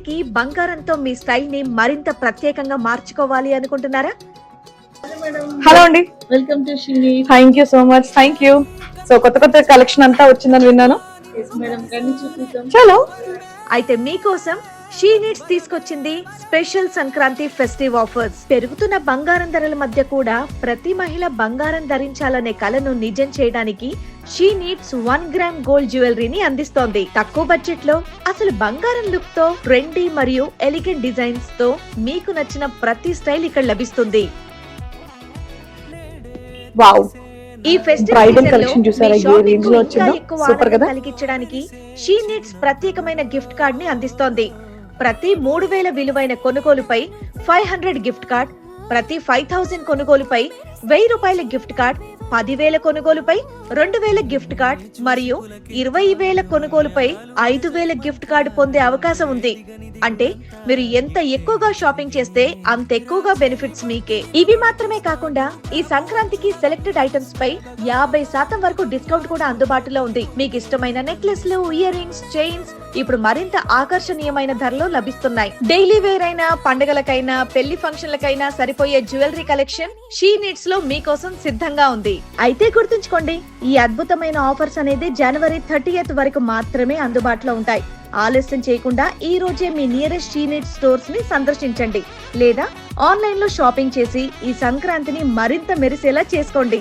సంక్రాంతికి బంగారంతో మీ స్టైల్ ని మరింత ప్రత్యేకంగా మార్చుకోవాలి అనుకుంటున్నారా? హలో అండి, వెల్కమ్ టు షిని. Thank you so much. Thank you. So కొత్త కలెక్షన్ అంతా వచ్చిందని విన్నాను. మేడం రండి చూపిద్దాం. చలో. అయితే మీకోసం షీ నీడ్స్ తీసుకొచ్చింది స్పెషల్ సంక్రాంతి ఫెస్టివ్ ఆఫర్స్. పెరుగుతున్న బంగారం ధరల మధ్య కూడా ప్రతి మహిళ బంగారం ధరించాలనే కలను నిజం చేయడానికి షీ నీడ్స్ 1 గ్రామ్ గోల్డ్ జ్యువెలరీని అందిస్తోంది. తక్కువ బడ్జెట్ లో అసలు బంగారం లుక్ తో ట్రెండీ మరియు ఎలిగెంట్ డిజైన్స్ తో మీకు నచ్చిన ప్రతి స్టైల్ ఇక్కడ లభిస్తుంది. వావ్, ఈ ఫెస్టివ్ బ్రైడల్ సీజన్ కలెక్షన్ లో చూసారా? మీ ఏ షాపింగ్ రేంజ్ కు లో ఇంకా వచ్చిందో ఎక్కువ సూపర్ ఆనందం కదా. కలిగించడానికి షీ నీడ్స్ ప్రత్యేకమైన గిఫ్ట్ కార్డ్ ని అందిస్తోంది. ప్రతి 3000 విలువైన కొనుగోలుపై 500 గిఫ్ట్ కార్డ్, ప్రతి 5000 కొనుగోలుపై 1000 రూపాయల గిఫ్ట్ కార్డ్, 10,000 కొనుగోలుపై 2000 గిఫ్ట్ కార్డ్ మరియు 20,000 కొనుగోలుపై 5,000 గిఫ్ట్ కార్డు పొందే అవకాశం ఉంది. అంటే మీరు ఎంత ఎక్కువగా షాపింగ్ చేస్తే అంత ఎక్కువగా బెనిఫిట్స్ మీకే. ఇవి మాత్రమే కాకుండా ఈ సంక్రాంతికి సెలెక్టెడ్ ఐటమ్స్ పై 50% వరకు డిస్కౌంట్ కూడా అందుబాటులో ఉంది. మీకు ఇష్టమైన నెక్లెస్లు, ఇయర్ రింగ్స్, చైన్స్ ఇప్పుడు మరింత ఆకర్షణీయమైన ధరలో లభిస్తున్నాయి. డైలీ వేర్ అయినా, పండుగలకైనా, పెళ్లి ఫంక్షన్లకైనా సరిపోయే జ్యువెలరీ కలెక్షన్ షీ నీడ్స్ లో మీకోసం సిద్ధంగా ఉంది. అయితే గుర్తుంచుకోండి, ఈ అద్భుతమైన ఆఫర్స్ అనేది జనవరి 30th వరకు మాత్రమే అందుబాటులో ఉంటాయి. ఆలస్యం చేయకుండా ఈ రోజే మీ నియరెస్ట్ షీ నీడ్స్ స్టోర్స్ ని సందర్శించండి లేదా ఆన్లైన్ లో షాపింగ్ చేసి ఈ సంక్రాంతిని మరింత మెరిసేలా చేసుకోండి.